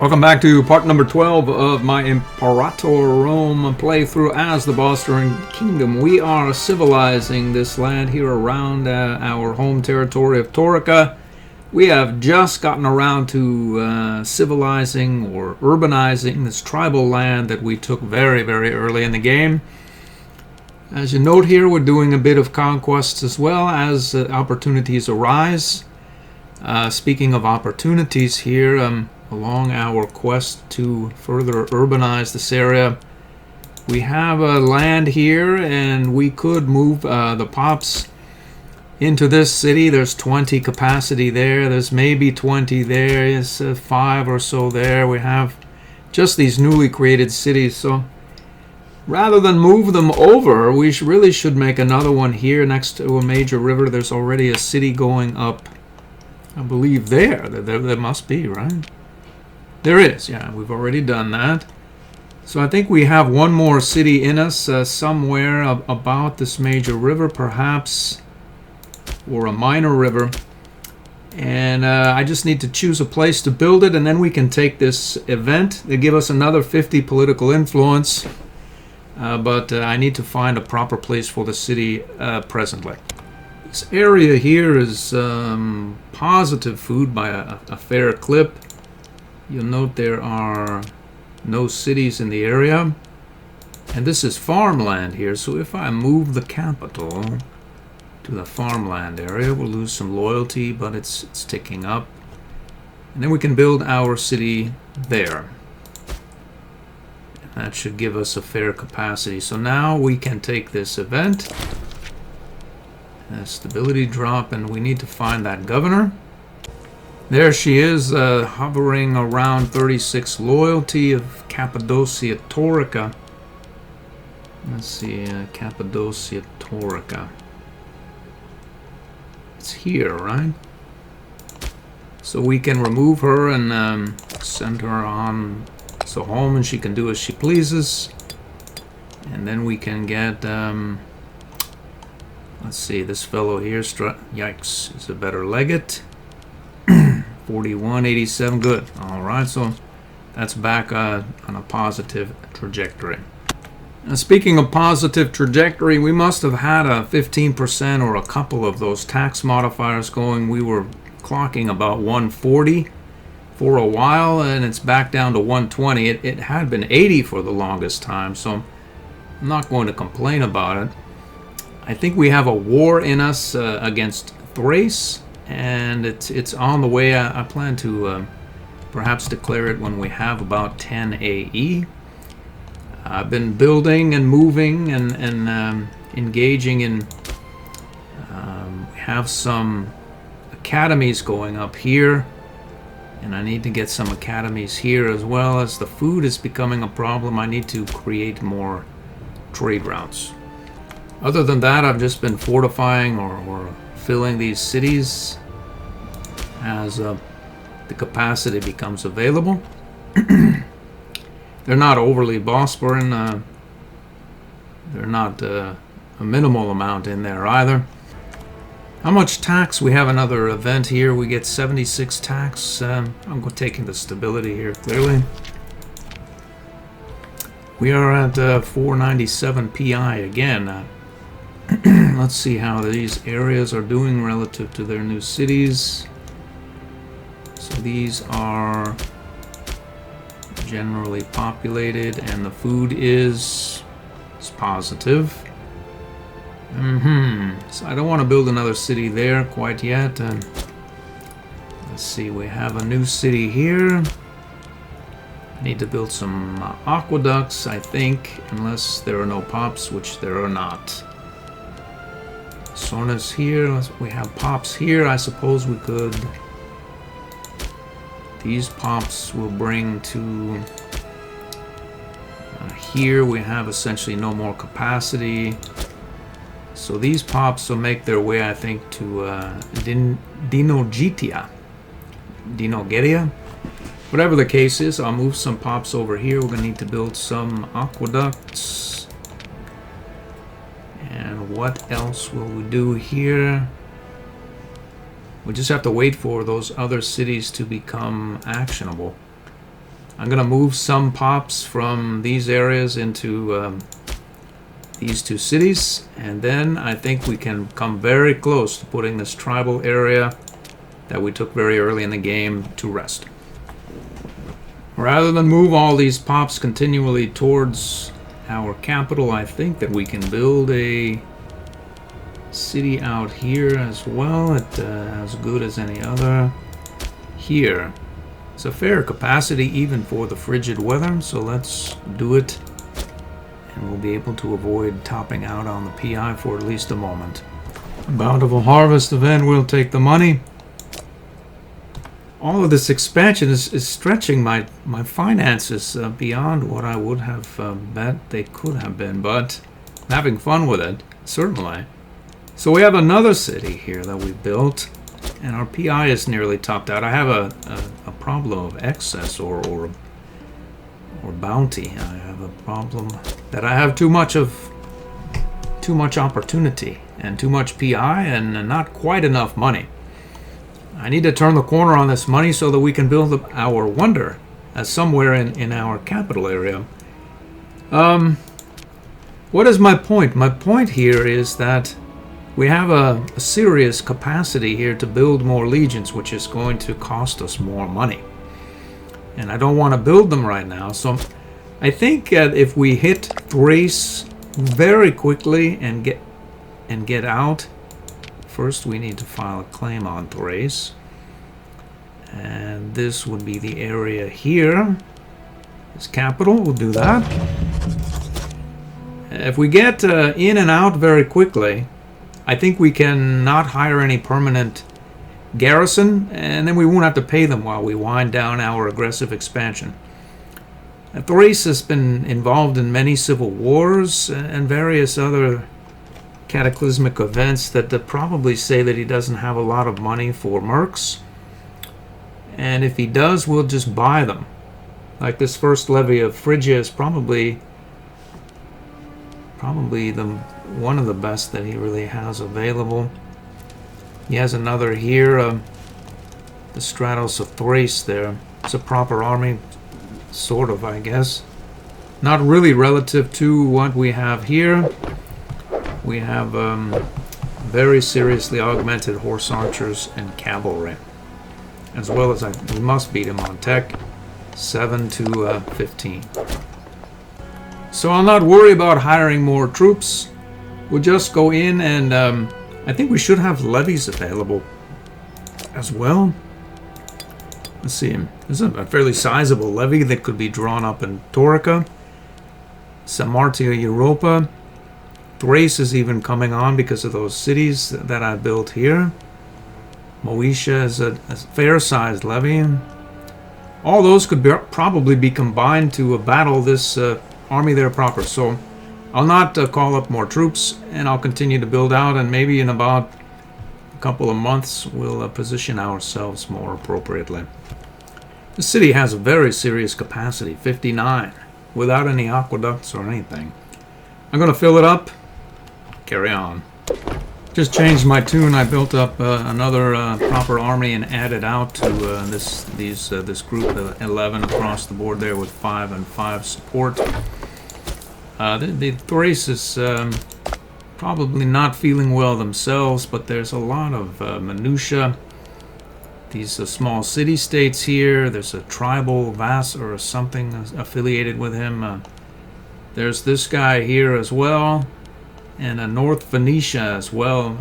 Welcome back to part number 12 of my Imperator Rome playthrough as the Bosporan Kingdom. We are civilizing this land here around our home territory of Torica. We have just gotten around to civilizing or urbanizing this tribal land that we took very, very early in the game. As you note here, we're doing a bit of conquests as well as opportunities arise. Speaking of opportunities here, along our quest to further urbanize this area, we have land here and we could move the pops into this city. There's 20 capacity there, there's maybe 20 there, there's 5 or so there. We have just these newly created cities, so rather than move them over, we really should make another one here next to a major river. There's already a city going up, I believe there must be, right? There is, yeah, we've already done that. So I think we have one more city in us somewhere about this major river, perhaps, or a minor river. And I just need to choose a place to build it, and then we can take this event. They give us another 50 political influence, but I need to find a proper place for the city presently. This area here is positive food by a fair clip. You'll note there are no cities in the area, and this is farmland here, so if I move the capital to the farmland area, we'll lose some loyalty, but it's ticking up, and then we can build our city there. And that should give us a fair capacity. So now we can take this event, stability drop, and we need to find that governor. There she is, hovering around 36 loyalty of Cappadocia Torica. Let's see, Cappadocia Torica. It's here, right? So we can remove her and send her on to home, and she can do as she pleases. And then we can get, let's see, this fellow here, yikes, is a better legate. 4187, good. All right, so that's back on a positive trajectory. Now, speaking of positive trajectory, we must have had a 15% or a couple of those tax modifiers going. We were clocking about 140 for a while, and it's back down to 120. It had been 80 for the longest time, so I'm not going to complain about it. I think we have a war in us against Thrace, and it's on the way. I plan to perhaps declare it when we have about 10 AE. I've been building and moving and engaging in. We have some academies going up here, and I need to get some academies here as well. As the food is becoming a problem, I need to create more trade routes. Other than that, I've just been fortifying or filling these cities as the capacity becomes available. They're not overly Bosporan. They're not a minimal amount in there either. How much tax? We have another event here. We get 76 tax. I'm taking the stability here clearly. We are at 497 PI again. Let's see how these areas are doing relative to their new cities. So these are generally populated, and the food is positive. So I don't want to build another city there quite yet. Let's see, we have a new city here. I need to build some aqueducts, I think, unless there are no pops, which there are not. Sornas here, we have pops here. I suppose we could. These pops will bring to here. We have essentially no more capacity. So these pops will make their way, I think, to Dinogetia. Whatever the case is, I'll move some pops over here. We're going to need to build some aqueducts. And what else will we do here? We just have to wait for those other cities to become actionable. I'm going to move some pops from these areas into these two cities, and then I think we can come very close to putting this tribal area that we took very early in the game to rest. Rather than move all these pops continually towards our capital, I think that we can build a city out here as well, as good as any other. Here, it's a fair capacity even for the frigid weather, so let's do it, and we'll be able to avoid topping out on the PI for at least a moment. Bountiful harvest event, we'll take the money. All of this expansion is stretching my finances beyond what I would have bet they could have been, but I'm having fun with it, certainly. So we have another city here that we built, and our PI is nearly topped out. I have a problem of excess or bounty. I have a problem that I have too much opportunity and too much PI and not quite enough money. I need to turn the corner on this money so that we can build our wonder somewhere in our capital area. What is my point? My point here is that we have a serious capacity here to build more legions, which is going to cost us more money. And I don't want to build them right now, so I think if we hit Thrace very quickly and get out. First, we need to file a claim on Thrace. And this would be the area here. This capital, we'll do that. If we get in and out very quickly, I think we can not hire any permanent garrison, and then we won't have to pay them while we wind down our aggressive expansion. Thrace has been involved in many civil wars and various other cataclysmic events that probably say that he doesn't have a lot of money for mercs, and if he does, we'll just buy them. Like this first levy of Phrygia is probably one of the best that he really has available. He has another here, the Stratos of Thrace there. It's a proper army, sort of, I guess. Not really relative to what we have here. We have very seriously augmented horse archers and cavalry, as well as we must beat him on tech, 7 to 15. So I'll not worry about hiring more troops. We'll just go in and I think we should have levies available as well. Let's see. This is a fairly sizable levy that could be drawn up in Torica. Samartia Europa. Thrace is even coming on because of those cities that I built here. Moesia is a fair-sized levy. All those could probably be combined to battle this army there proper. So I'll not call up more troops, and I'll continue to build out, and maybe in about a couple of months we'll position ourselves more appropriately. The city has a very serious capacity, 59, without any aqueducts or anything. I'm going to fill it up. Carry on. Just changed my tune. I built up another proper army and added out to this group of 11 across the board there with 5 and 5 support. The Thrace is probably not feeling well themselves, but there's a lot of minutia. These small city-states here. There's a tribal Vass or something affiliated with him. There's this guy here as well. And a North Phoenicia as well.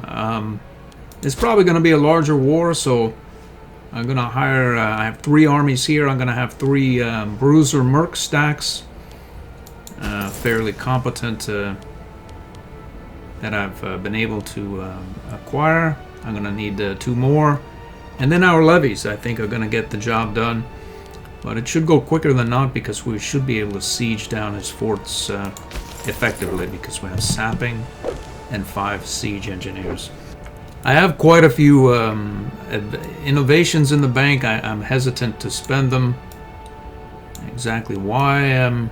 It's probably going to be a larger war, so I'm going to hire... I have 3 armies here. I'm going to have 3 Bruiser Merc stacks. Fairly competent that I've been able to acquire. I'm going to need 2 more. And then our levies, I think, are going to get the job done. But it should go quicker than not because we should be able to siege down his forts effectively because we have sapping and 5 siege engineers. I have quite a few innovations in the bank. I'm hesitant to spend them. Exactly why? I'm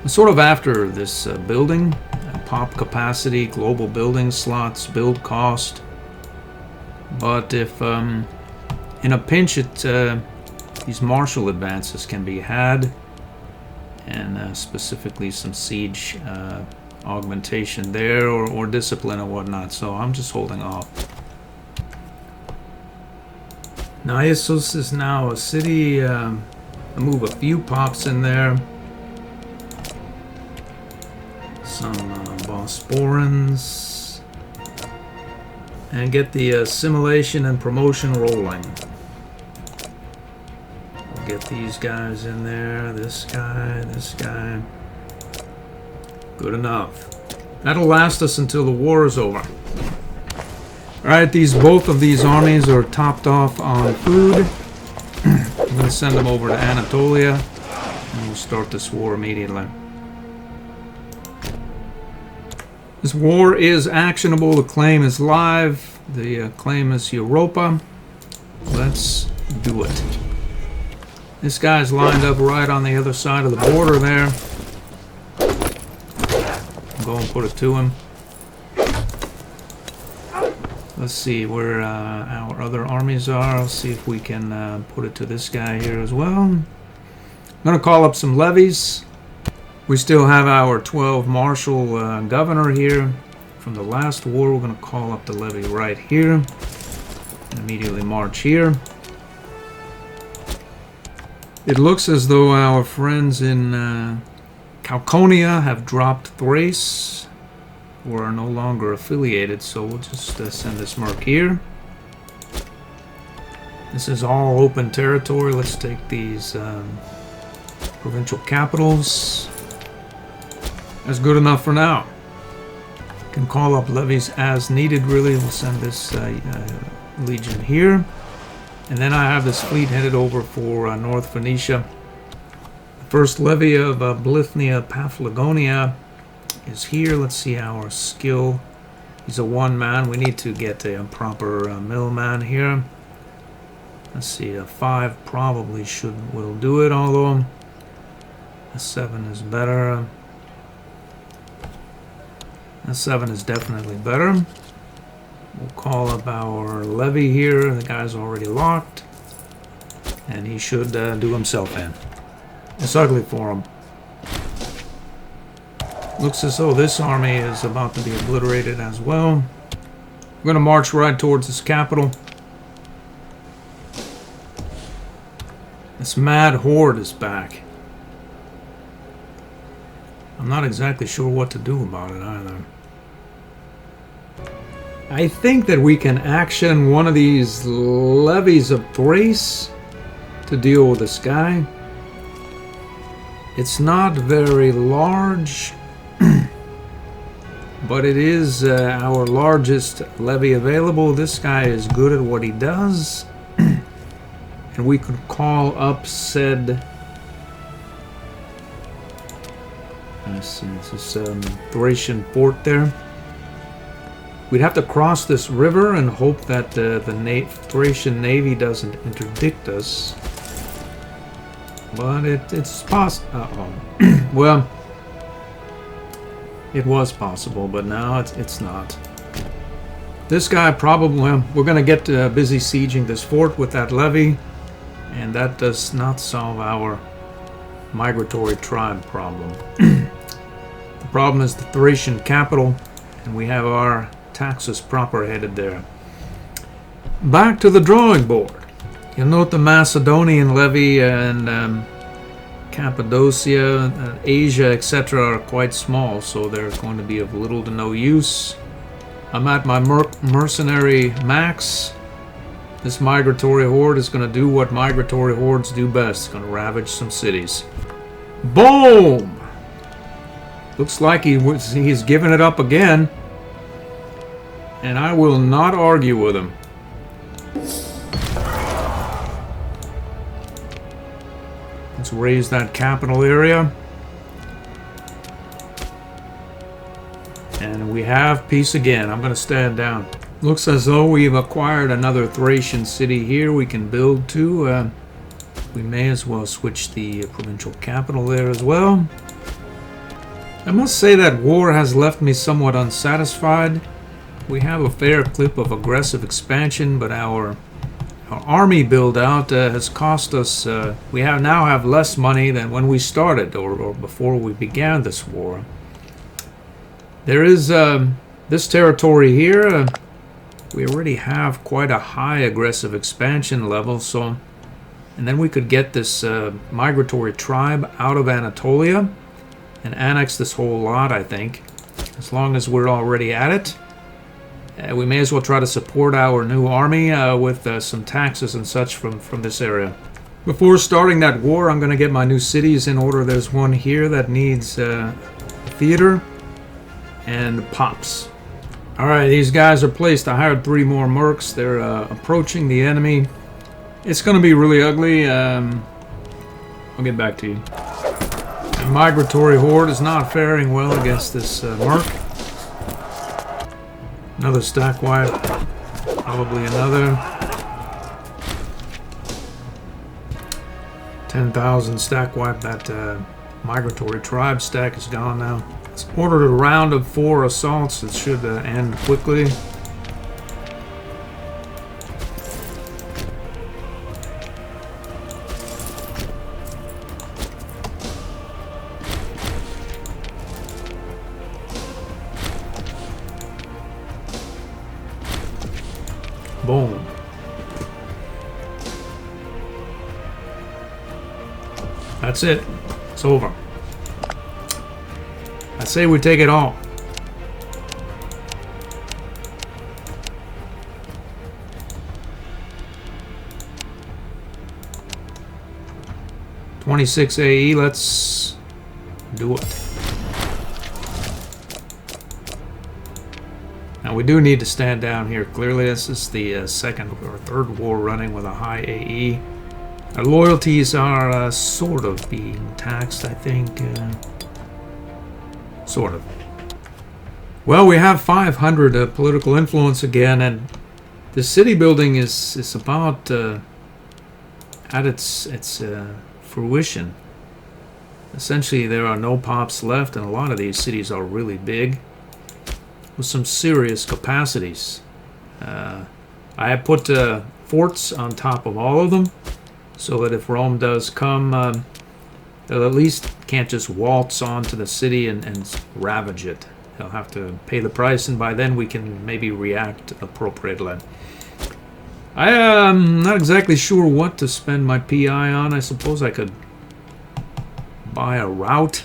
sort of after this building, pop capacity, global building slots, build cost. But if in a pinch it these martial advances can be had, and specifically some siege augmentation there, or discipline and whatnot. So I'm just holding off. Naissos is now a city. I move a few pops in there. Some Bosporans. And get the assimilation and promotion rolling. We'll get these guys in there. This guy, this guy. Good enough. That'll last us until the war is over. Alright, both of these armies are topped off on food. I'm going to send them over to Anatolia, and we'll start this war immediately. This war is actionable. The claim is live. The claim is Europa. Let's do it. This guy's lined up right on the other side of the border there. I'll go and put it to him. Let's see where our other armies are. Let's see if we can put it to this guy here as well. I'm going to call up some levies. We still have our 12 marshal governor here from the last war. We're going to call up the levy right here and immediately march here. It looks as though our friends in Calconia have dropped Thrace, or are no longer affiliated, so we'll just send this merc here. This is all open territory. Let's take these provincial capitals. That's good enough for now. Can call up levies as needed, really. We'll send this legion here. And then I have this fleet headed over for North Phoenicia. The first levy of Blythnia Paphlagonia is here. Let's see our skill. He's a one-man. We need to get a proper middleman here. Let's see, a 5 probably will do it, although a 7 is better. A 7 is definitely better. We'll call up our levy here. The guy's already locked, and he should do himself in. It's ugly for him. Looks as though this army is about to be obliterated as well. We're going to march right towards his capital. This mad horde is back. I'm not exactly sure what to do about it either. I think that we can action one of these levies of Thrace to deal with this guy. It's not very large, but it is our largest levy available. This guy is good at what he does, and we could call up said... This is Thracian fort there. We'd have to cross this river and hope that the Thracian navy doesn't interdict us. But it's possible. Well, it was possible, but now it's not. This guy probably... we're going to get busy sieging this fort with that levy, and that does not solve our migratory tribe problem. The problem is the Thracian capital, and we have our taxes proper headed there. Back to the drawing board. You'll note the Macedonian levy and Cappadocia, Asia, etc. are quite small, so they're going to be of little to no use. I'm at my mercenary max. This migratory horde is going to do what migratory hordes do best. It's going to ravage some cities. Boom! Looks like he's given it up again. And I will not argue with him. Let's raise that capital area. And we have peace again. I'm going to stand down. Looks as though we've acquired another Thracian city here we can build to. We may as well switch the provincial capital there as well. I must say that war has left me somewhat unsatisfied. We have a fair clip of aggressive expansion, but our Our army build out has cost us, we now have less money than when we started or before we began this war. There is this territory here, we already have quite a high aggressive expansion level, so, and then we could get this migratory tribe out of Anatolia and annex this whole lot, I think, as long as we're already at it. We may as well try to support our new army with some taxes and such from this area. Before starting that war, I'm going to get my new cities in order. There's one here that needs a theater and pops. Alright, these guys are placed. I hired 3 more mercs. They're approaching the enemy. It's going to be really ugly. I'll get back to you. The migratory horde is not faring well against this merc. Another stack wipe, probably another. 10,000 stack wipe. That migratory tribe stack is gone now. It's ordered a round of 4 assaults. It should end quickly. Boom. That's it. It's over. I say we take it all. $26 AE, let's do it. Now we do need to stand down here. Clearly this is the second or third war running with a high AE. Our loyalties are sort of being taxed, I think. Sort of. Well, we have 500 political influence again, and the city building is about at its fruition. Essentially, there are no pops left, and a lot of these cities are really big, with some serious capacities. I have put forts on top of all of them, so that if Rome does come, they'll at least can't just waltz onto the city and ravage it. They'll have to pay the price, and by then we can maybe react appropriately. I am not exactly sure what to spend my PI on. I suppose I could buy a route.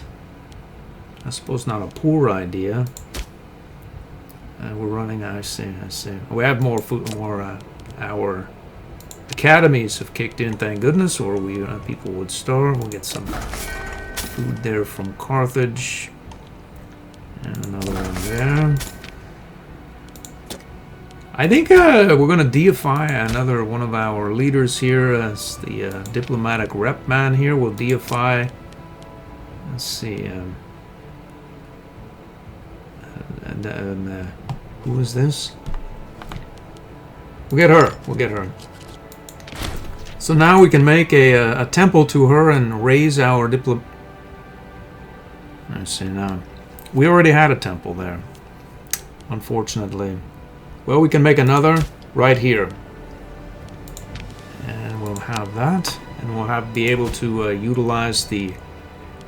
I suppose not a poor idea. We're running. I see. We have more food. Our academies have kicked in, thank goodness, or people would starve. We'll get some food there from Carthage, and another one there. I think we're going to deify another one of our leaders here as the diplomatic rep man here. We'll deify. Let's see. Who is this? We'll get her. We'll get her. So now we can make a temple to her and raise our Let's see now. We already had a temple there, unfortunately. Well, we can make another right here. And we'll have that. And we'll be able to utilize the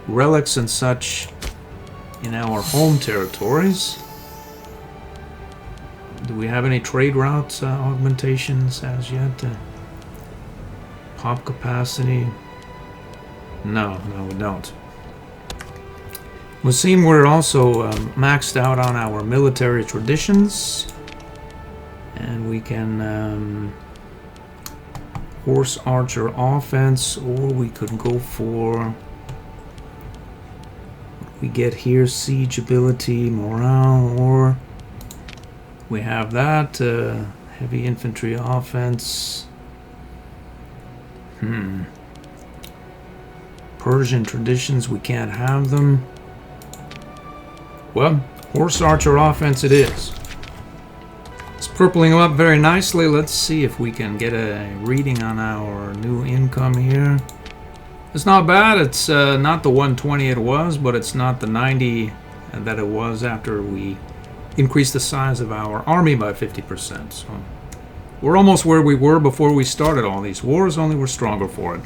relics and such in our home territories. Do we have any trade routes augmentations as yet? Pop capacity? No, we don't. We'll see we're also maxed out on our military traditions. And we can horse archer offense, or we could go for what we get here, siege ability, morale, or we have that heavy infantry offense. Persian traditions, we can't have them. Well, horse archer offense it is. It's purpling them up very nicely. Let's see if we can get a reading on our new income here. It's not bad. It's not the 120 it was, but it's not the 90 that it was after we increased the size of our army by 50%. So We're almost where we were before we started all these wars, only we're stronger for it.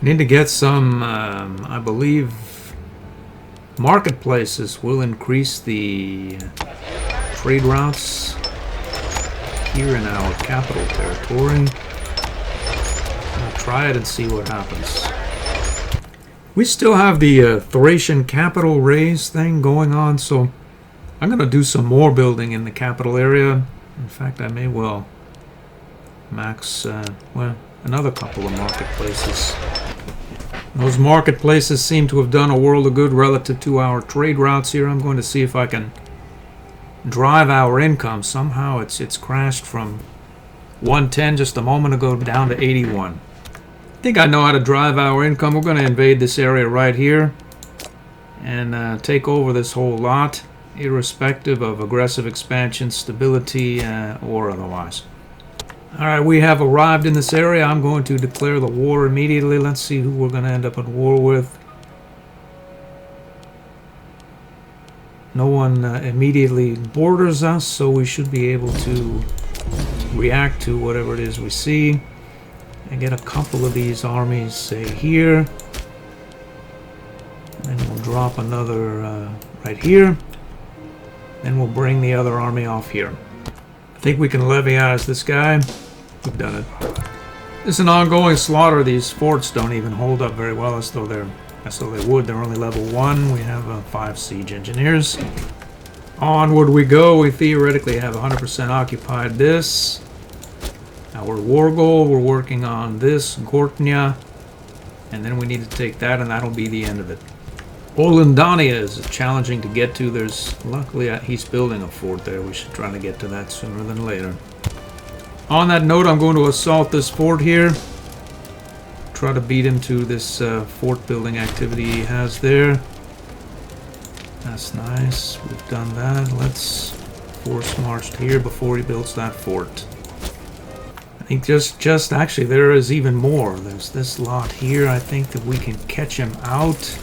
Need to get some, I believe, marketplaces will increase the trade routes here in our capital territory. I'll try it and see what happens. We still have the Thracian capital raise thing going on, so I'm going to do some more building in the capital area. In fact, I may well max, well, another couple of marketplaces. Those marketplaces seem to have done a world of good relative to our trade routes here. I'm going to see if I can drive our income. Somehow it's crashed from 110 just a moment ago down to 81. I think I know how to drive our income. We're going to invade this area right here and take over this whole lot, irrespective of aggressive expansion, stability, or otherwise. Alright, we have arrived in this area. I'm going to declare the war immediately. Let's see who we're going to end up at war with. No one immediately borders us, so we should be able to react to whatever it is we see. And get a couple of these armies, say, here. And then we'll drop another right here. Then we'll bring the other army off here. I think we can leviatize this guy. We've done it. It's an ongoing slaughter. These forts don't even hold up very well, as though they would. They're only level 1. We have 5 siege engineers. Onward we go. We theoretically have 100% occupied this. Our war goal, we're working on this, Gortnia. And then we need to take that, and that'll be the end of it. Olandania is challenging to get to. Luckily, he's building a fort there. We should try to get to that sooner than later. On that note, I'm going to assault this fort here. Try to beat him to this fort building activity he has there. That's nice. We've done that. Let's force march here before he builds that fort. I think just actually there is even more. There's this lot here. I think that we can catch him out.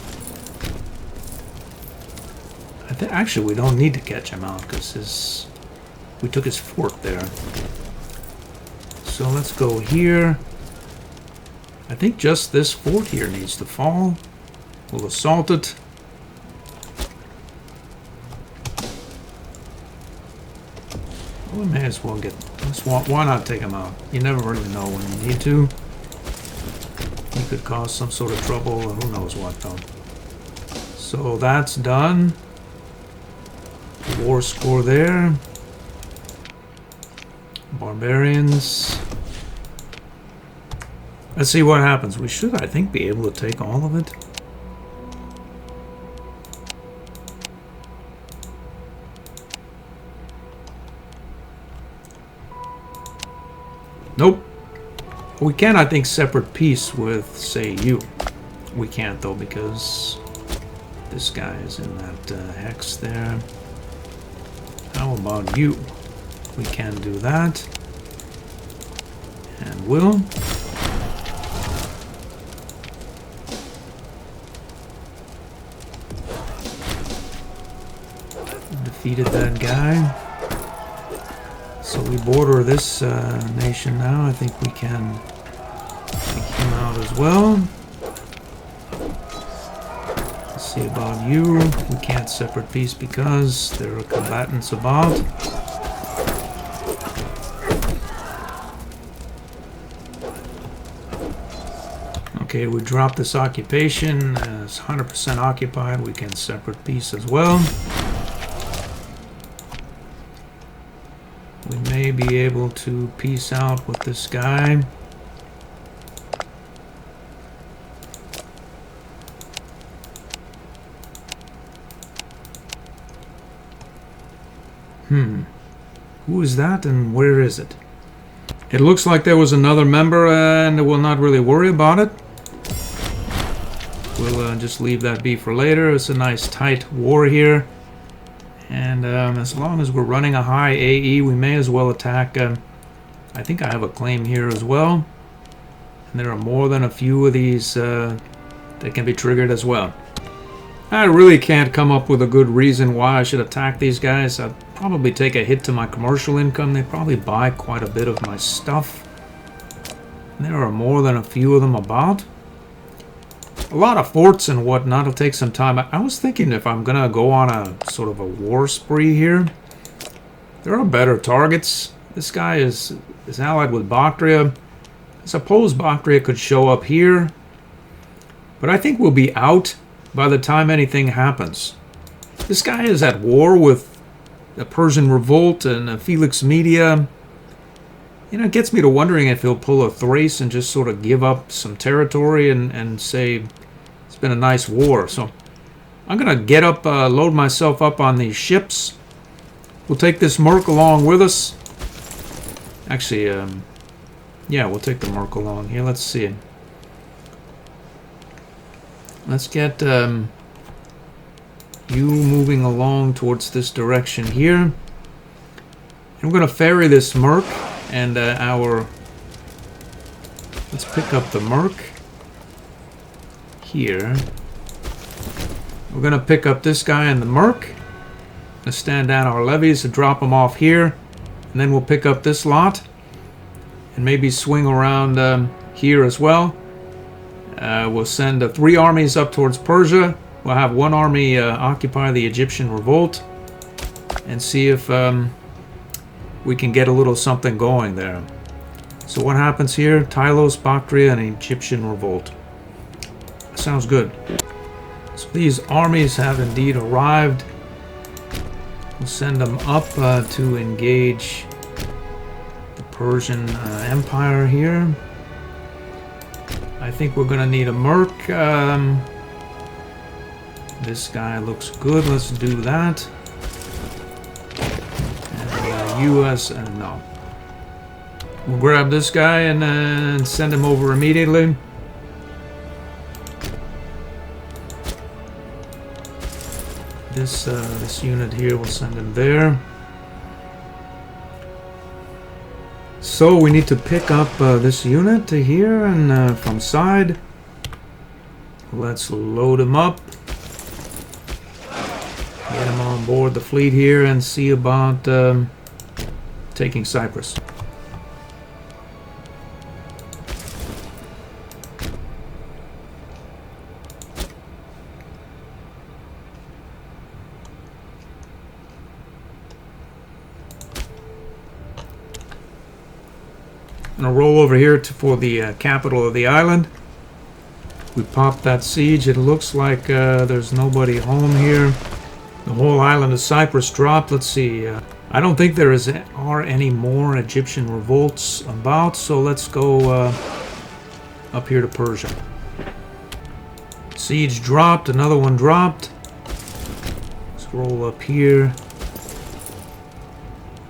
Actually, we don't need to catch him out because we took his fort there. So let's go here. I think just this fort here needs to fall. We'll assault it. We may as well get... Why not take him out? You never really know when you need to. He could cause some sort of trouble, or who knows what, though. So that's done. War score there. Barbarians. Let's see what happens. We should, I think, be able to take all of it. Nope. We can, I think, separate peace with, say, you. We can't, though, because this guy is in that hex there. How about you? We can do that. And will. Defeated that guy. So we border this nation now. I think we can take him out as well. Let's see about you. We can't separate peace because there are combatants about. Okay, we drop this occupation. It's 100% occupied. We can separate peace as well. We may be able to peace out with this guy. Who is that and where is it? It looks like there was another member and we'll not really worry about it. We'll just leave that be for later. It's a nice tight war here. And as long as we're running a high AE, we may as well attack. I think I have a claim here as well. And there are more than a few of these that can be triggered as well. I really can't come up with a good reason why I should attack these guys. probably take a hit to my commercial income. They probably buy quite a bit of my stuff. There are more than a few of them about. A lot of forts and whatnot. It'll take some time. I was thinking if I'm gonna go on a sort of a war spree here, there are better targets. This guy is allied with Bactria. I suppose Bactria could show up here, but I think we'll be out by the time anything happens. This guy is at war with the Persian Revolt and Felix Media. You know, it gets me to wondering if he'll pull a Thrace and just sort of give up some territory and say it's been a nice war. So I'm going to get up, load myself up on these ships. We'll take this Merc along with us. Actually, yeah, we'll take the Merc along here. Let's see. Let's get you moving along towards this direction here. And we're going to ferry this Merc and let's pick up the Merc here. We're going to pick up this guy and the Merc. Let's stand down our levies and drop them off here. And then we'll pick up this lot and maybe swing around here as well. We'll send 3 armies up towards Persia. We'll have 1 army occupy the Egyptian revolt and see if we can get a little something going there. So what happens here? Tylos, Bactria, and Egyptian revolt. Sounds good. So these armies have indeed arrived. We'll send them up to engage the Persian Empire here. I think we're going to need a Merc. This guy looks good. Let's do that. And US, no. We'll grab this guy and send him over immediately. This unit here, we'll send him there. So we need to pick up this unit here and from side. Let's load him up. Get him on board the fleet here and see about taking Cyprus. I'm gonna roll over here for the capital of the island. We popped that siege. It looks like there's nobody home here. The whole island of Cyprus dropped. Let's see. I don't think there are any more Egyptian revolts about, so let's go up here to Persia. Siege dropped. Another one dropped. Let's roll up here.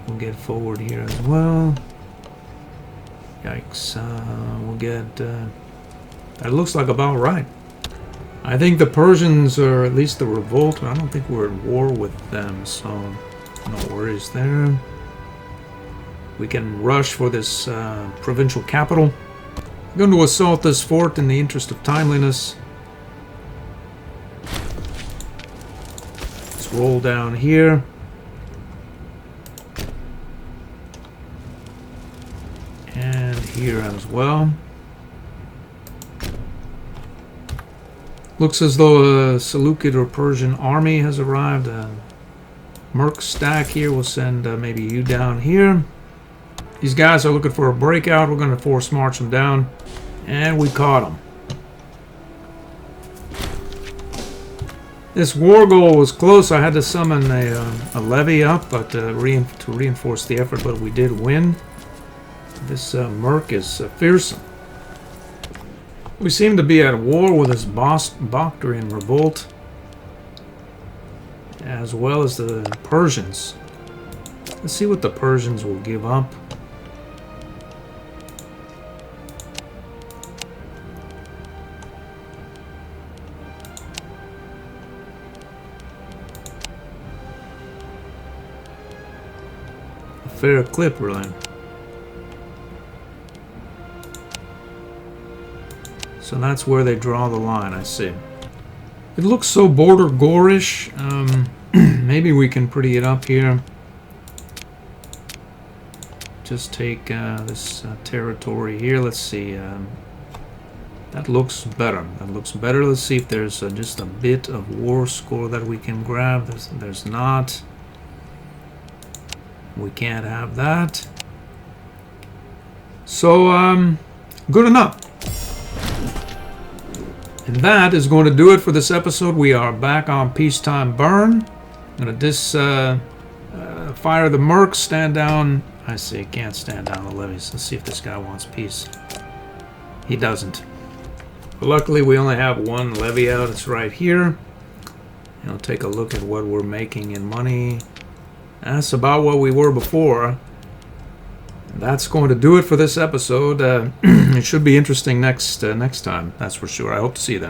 We'll get forward here as well. Yikes. We'll get... that looks like about right. I think the Persians, or at least the revolt, I don't think we're at war with them, so no worries there. We can rush for this provincial capital. I'm going to assault this fort in the interest of timeliness. Let's roll down here. And here as well. Looks as though a Seleucid or Persian army has arrived. Merc stack here. We'll send maybe you down here. These guys are looking for a breakout. We're going to force march them down. And we caught them. This war goal was close. I had to summon a levy up but to reinforce the effort, but we did win. This Merc is fearsome. We seem to be at war with this Bactrian revolt, as well as the Persians. Let's see what the Persians will give up. A fair clip, really. So that's where they draw the line, I see. It looks so border gorish. Maybe we can pretty it up here. just take this territory here. Let's see. That looks better. That looks better. Let's see if there's just a bit of war score that we can grab. There's not. We can't have that. So, good enough. And that is going to do it for this episode. We are back on Peacetime Burn. I'm going to fire the mercs, stand down. I see, can't stand down the levies. Let's see if this guy wants peace. He doesn't. But luckily, we only have one levy out. It's right here. I'll take a look at what we're making in money. That's about what we were before. That's going to do it for this episode. It should be interesting next time, that's for sure. I hope to see you then.